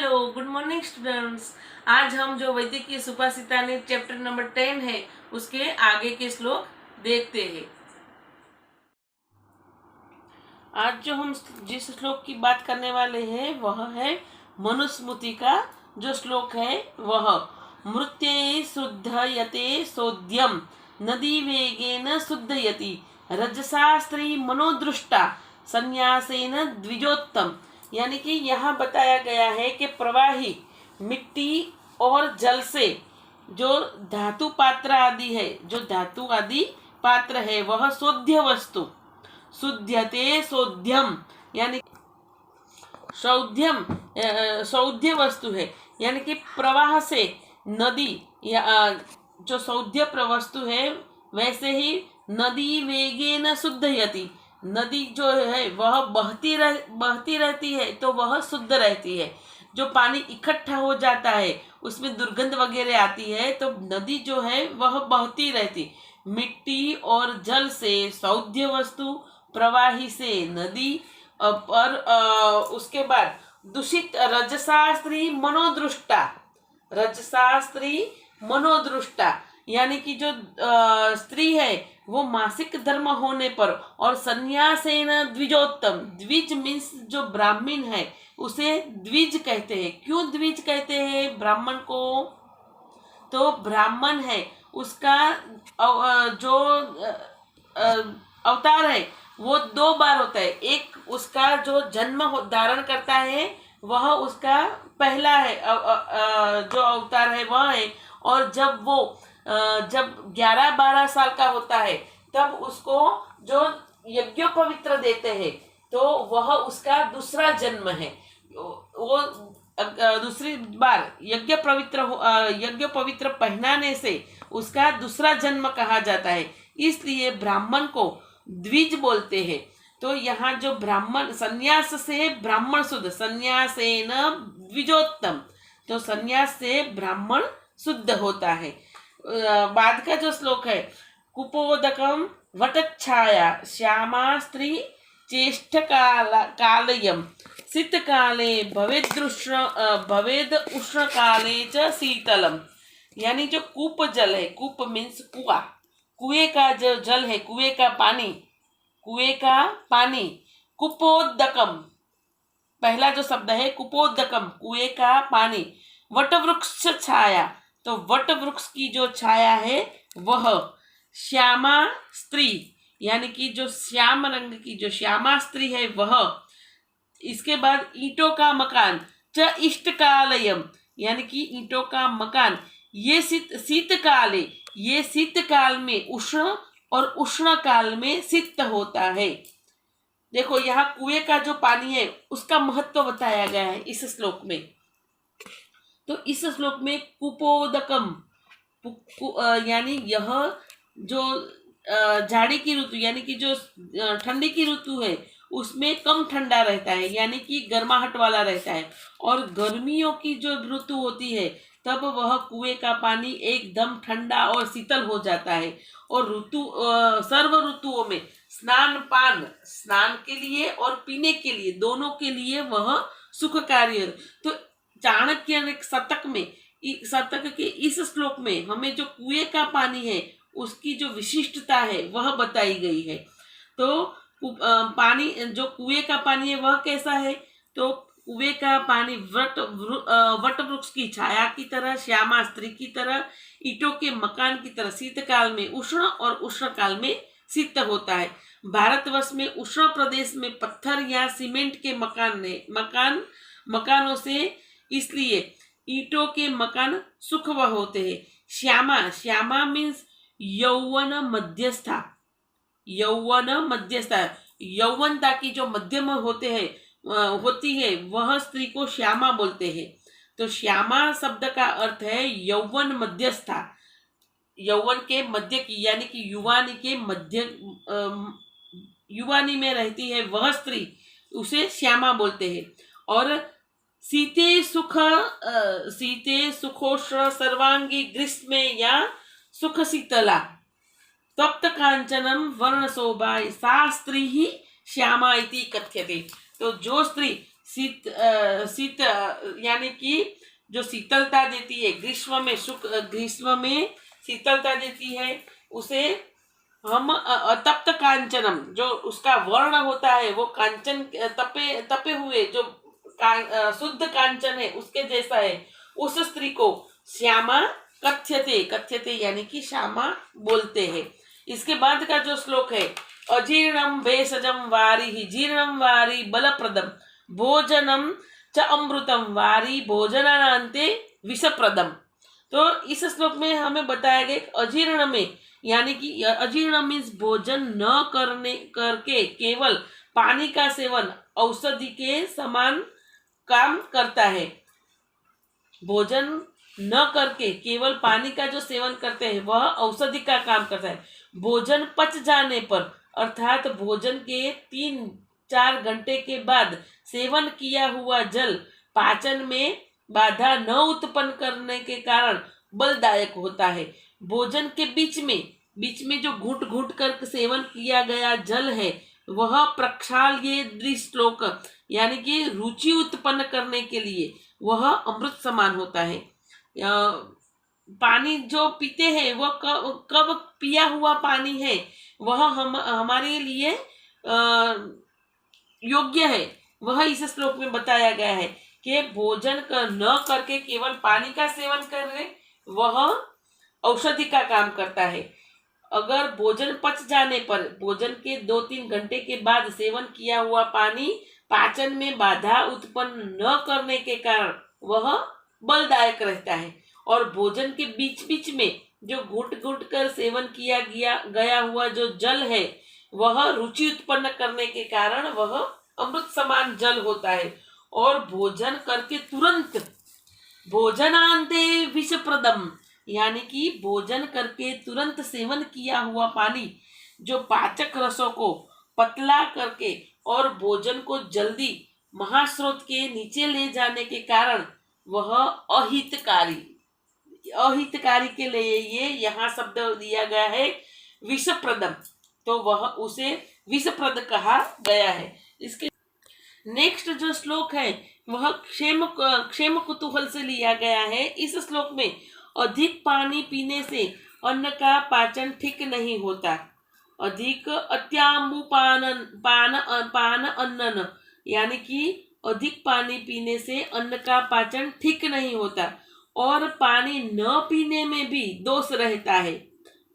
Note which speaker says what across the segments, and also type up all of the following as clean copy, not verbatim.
Speaker 1: Hello good morning students. आज हम जो वैदिकीय सुभाषिता ने चैप्टर नंबर 10 है उसके आगे के श्लोक देखते हैं। आज जो हम जिस श्लोक की बात करने वाले हैं वह है मनुस्मृति का जो श्लोक है वह मृत्ये शुद्धयते सोद्यम नदी वेगेन शुद्धयति रजसा स्त्री मनोदृष्टा संन्यासेन द्विजोत्तम। यानी कि यहाँ बताया गया है कि प्रवाही मिट्टी और जल से जो धातु पात्र आदि है, जो धातु आदि पात्र है वह शोध्य वस्तु, शुद्धते शोध्यम यानी शौध्य वस्तु है। यानी कि प्रवाह से नदी या जो शौध्य वस्तु है वैसे ही नदी वेगेन शुद्धयति, नदी जो है वह बहती रहती है तो वह शुद्ध रहती है। जो पानी इकट्ठा हो जाता है उसमें दुर्गंध वगैरह आती है तो नदी जो है वह बहती रहती। मिट्टी और जल से शौध्य वस्तु, प्रवाही से नदी, और उसके बाद दूषित रजशास्त्री मनोदृष्टा, रजशास्त्री मनोदृष्टा यानी कि जो स्त्री है वो मासिक धर्म होने पर, और संन्यासेन द्विजोत्तम, द्विज मीन्स जो ब्राह्मण है उसे द्विज कहते हैं। क्यों द्विज कहते हैं ब्राह्मण को? तो ब्राह्मण है उसका जो अवतार है वो 2 बार होता है। एक उसका जो जन्म धारण करता है वह उसका पहला है जो अवतार है वह है, और जब वो जब 11-12 साल का होता है तब उसको जो यज्ञ पवित्र देते हैं तो वह उसका दूसरा जन्म है। वो दूसरी बार यज्ञ पवित्र पहनाने से उसका दूसरा जन्म कहा जाता है, इसलिए ब्राह्मण को द्विज बोलते हैं। तो यहाँ जो ब्राह्मण संन्यास से ब्राह्मण शुद्ध, संन्यासेन द्विजोत्तम, तो संन्यास से ब्राह्मण शुद्ध होता है। बाद का जो श्लोक है कुपोदकम वटच्छाया श्यामा स्त्री चेष्ट कालयम शीतकाले भवेद उष्ण काले च शीतलम। यानी जो कूप जल है, कूप मीन्स कुआं, कुएं का जो जल है, कुएं का पानी, कुपोदकम पहला जो शब्द है कुपोदकम, कुएं का पानी, वटवृक्ष छाया, तो वट वृक्ष की जो छाया है वह, श्यामा स्त्री यानी कि जो श्याम रंग की जो श्यामा स्त्री है वह, इसके बाद ईंटों का मकान, च इष्टकालयम यानी कि ईंटों का मकान, ये शीतकाले, ये शीतकाल में उष्ण और उष्ण काल में शीत होता है। देखो यहाँ कुएं का जो पानी है उसका महत्व बताया गया है इस श्लोक में। तो इस श्लोक में कुपोदकम यानी यह जो झाड़ी की ऋतु यानी कि जो ठंडी की ऋतु है उसमें कम ठंडा रहता है, यानी कि गर्माहट वाला रहता है, और गर्मियों की जो ऋतु होती है तब वह कुएं का पानी एकदम ठंडा और शीतल हो जाता है। और सर्व ऋतुओं में स्नान के लिए और पीने के लिए, दोनों के लिए वह सुखकारी है। तो चाणक्य शतक के इस श्लोक में हमें जो कुएं का पानी है उसकी जो विशिष्टता है वह बताई गई है। तो पानी जो कुएं का पानी है वह कैसा है? तो कुएं का पानी वट वृक्ष की छाया की तरह, श्यामा स्त्री की तरह, ईंटों के मकान की तरह शीतकाल में उष्ण और उष्ण काल में शीत होता है। भारतवर्ष में उष्ण प्रदेश में पत्थर या सीमेंट के मकानों से, इसलिए ईंटों के मकान सुखव होते हैं। श्यामा मीन्स यौवन मध्यस्था, यौवनता की जो मध्यम होती है वह स्त्री को श्यामा बोलते हैं। तो श्यामा शब्द का अर्थ है यौवन मध्यस्था, यौवन के मध्य की यानी कि युवानी में रहती है वह स्त्री, उसे श्यामा बोलते हैं। और शीते सुखोष्ण सर्वांगी ग्रीष्मे या सुख शीतला तप्त कांचनम वर्ण शोभा सा स्त्री ही श्यामा इति कथ्यते। तो जो स्त्री शीत यानी कि जो शीतलता देती है, ग्रीष्म में शीतलता देती है, उसे हम अतप्त कांचनम, जो उसका वर्ण होता है वो कांचन तपे तपे हुए जो शुद्ध कांचन है उसके जैसा है, उस स्त्री को श्यामा कथ्यते, कथ्यते यानी कि श्यामा बोलते हैं। इसके बाद का जो श्लोक है, अजीर्णम भेषजम वारी जीर्णम वारी बलप्रदम भोजनम च अमृतम वारी भोजनान्ते विषप्रदम। तो इस श्लोक में हमें बताया गया अजीर्ण में, यानी कि अजीर्ण मीन्स भोजन न करके केवल पानी का सेवन औषधि के समान काम करता है। भोजन न करके केवल पानी का जो सेवन करते हैं वह औषधि का काम करता है। भोजन पच जाने पर अर्थात भोजन के 3-4 घंटे के बाद सेवन किया हुआ जल पाचन में बाधा न उत्पन्न करने के कारण बलदायक होता है। भोजन के बीच में जो घुट घुट कर सेवन किया गया जल है वह प्रक्षाल ये दृश्लोक यानी कि रुचि उत्पन्न करने के लिए वह अमृत समान होता है। पानी जो पीते हैं वह कब पिया हुआ पानी है वह हमारे लिए योग्य है, वह इस श्लोक में बताया गया है कि भोजन न करके केवल पानी का सेवन कर रहे वह औषधि का काम करता है। अगर भोजन पच जाने पर भोजन के 2-3 घंटे के बाद सेवन किया हुआ पानी पाचन में बाधा उत्पन्न न करने के कारण वह बलदायक रहता है, और भोजन के बीच बीच में जो घुट घुट कर सेवन किया गया हुआ जो जल है वह रुचि उत्पन्न करने के कारण वह अमृत समान जल होता है। और भोजन करके तुरंत भोजनांते विषप्रदम यानी कि भोजन करके तुरंत सेवन किया हुआ पानी जो पाचक रसों को पतला करके और भोजन को जल्दी महास्रोत के नीचे ले जाने के कारण वह अहितकारी के लिए ये यहाँ शब्द दिया गया है विषप्रदम, तो वह उसे विषप्रद कहा गया है। इसके नेक्स्ट जो श्लोक है वह क्षेम कुतूहल से लिया गया है। इस श्लोक में अधिक पानी पीने से अन्न का पाचन ठीक नहीं होता। अधिक अत्याम्बु पान अन्नन यानी कि अधिक पानी पीने से अन्न का पाचन ठीक नहीं होता, और पानी न पीने में भी दोष रहता है।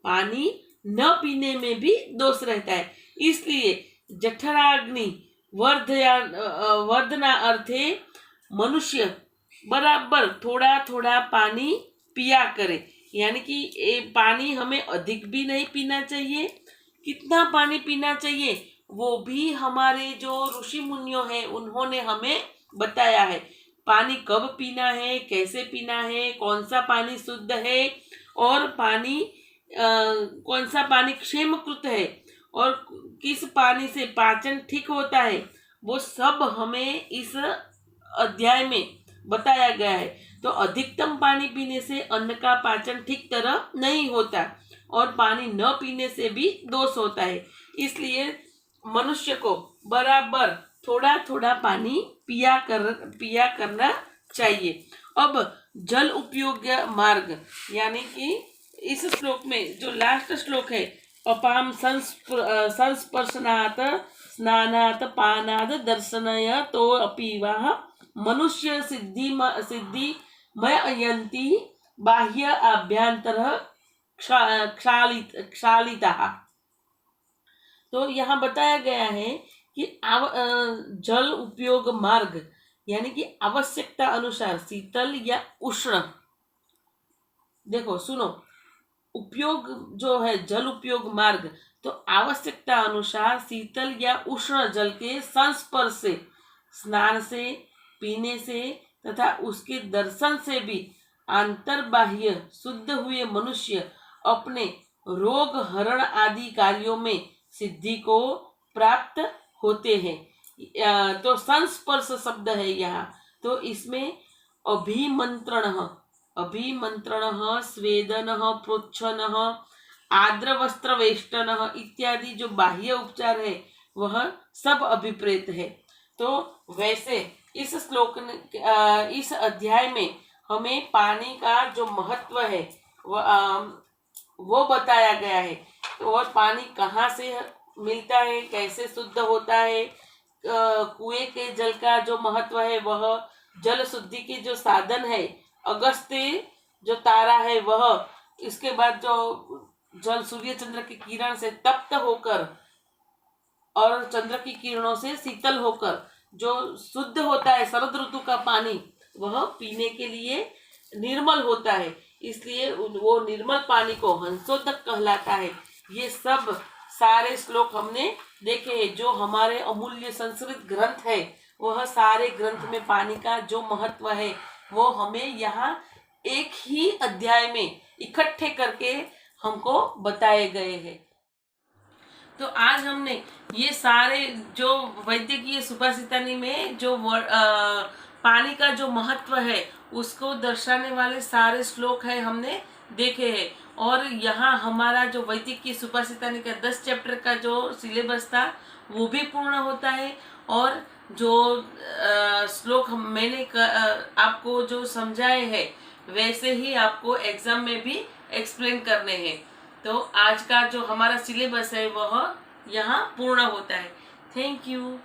Speaker 1: पानी न पीने में भी दोष रहता है, इसलिए जठराग्नि वर्धना अर्थे मनुष्य बराबर थोड़ा थोड़ा पानी पिया करे। यानी कि पानी हमें अधिक भी नहीं पीना चाहिए, कितना पानी पीना चाहिए वो भी हमारे जो ऋषि मुनियों हैं उन्होंने हमें बताया है। पानी कब पीना है, कैसे पीना है, कौन सा पानी शुद्ध है और पानी कौन सा पानी क्षेमकृत है और किस पानी से पाचन ठीक होता है, वो सब हमें इस अध्याय में बताया गया है। तो अधिकतम पानी पीने से अन्न का पाचन ठीक तरह नहीं होता और पानी न पीने से भी दोष होता है, इसलिए मनुष्य को बराबर थोड़ा थोड़ा पानी पिया करना चाहिए। अब जल उपयोग मार्ग यानी कि इस श्लोक में जो लास्ट श्लोक है, अपाम संस्पर्शनात् स्नानात् पानात् दर्शनय तो अपीवाह मनुष्य सिद्धि मययन्ति बाह्य आभ्यंतर क्षालिता। तो यहाँ बताया गया है कि जल उपयोग मार्ग यानी कि आवश्यकता अनुसार शीतल या उष्ण, देखो सुनो, उपयोग जो है जल उपयोग मार्ग, तो आवश्यकता अनुसार शीतल या उष्ण जल के संस्पर्श से, स्नान से, पीने से तथा उसके दर्शन से भी अंतर्बाह्य शुद्ध हुए मनुष्य अपने रोग हरण आदि कार्यों में सिद्धि को प्राप्त होते हैं। तो संस्पर्श शब्द है यहाँ, तो इसमें अभिमंत्रण स्वेदन प्रोच्छन आर्द्र वस्त्र वेष्टन इत्यादि जो बाह्य उपचार है वह सब अभिप्रेत है। तो वैसे इस श्लोक इस अध्याय में हमें पानी का जो महत्व है वो बताया गया है। तो और पानी कहाँ से मिलता है, कैसे शुद्ध होता है, कुएं के जल का जो महत्व है वह, जल शुद्धि के जो साधन है, अगस्त्य जो तारा है वह, इसके बाद जो जल सूर्य चंद्र की किरण से तप्त होकर और चंद्र की किरणों से शीतल होकर जो शुद्ध होता है शरद ऋतु का पानी, वह पीने के लिए निर्मल होता है, इसलिए वो निर्मल पानी को हंसोदक कहलाता है। ये सब सारे श्लोक हमने देखे हैं। जो हमारे अमूल्य संस्कृत ग्रंथ है वह सारे ग्रंथ में पानी का जो महत्व है वो हमें यहाँ एक ही अध्याय में इकट्ठे करके हमको बताए गए हैं। तो आज हमने ये सारे जो वैद्यकीय सुभाषितानी में जो पानी का जो महत्व है उसको दर्शाने वाले सारे श्लोक है हमने देखे हैं। और यहाँ हमारा जो वैदिकीय सुभाषितानी का 10 चैप्टर का जो सिलेबस था वो भी पूर्ण होता है। और जो श्लोक मैंने आपको जो समझाए हैं वैसे ही आपको एग्जाम में भी एक्सप्लेन करने हैं। तो आज का जो हमारा सिलेबस है वह यहाँ पूर्ण होता है। Thank you.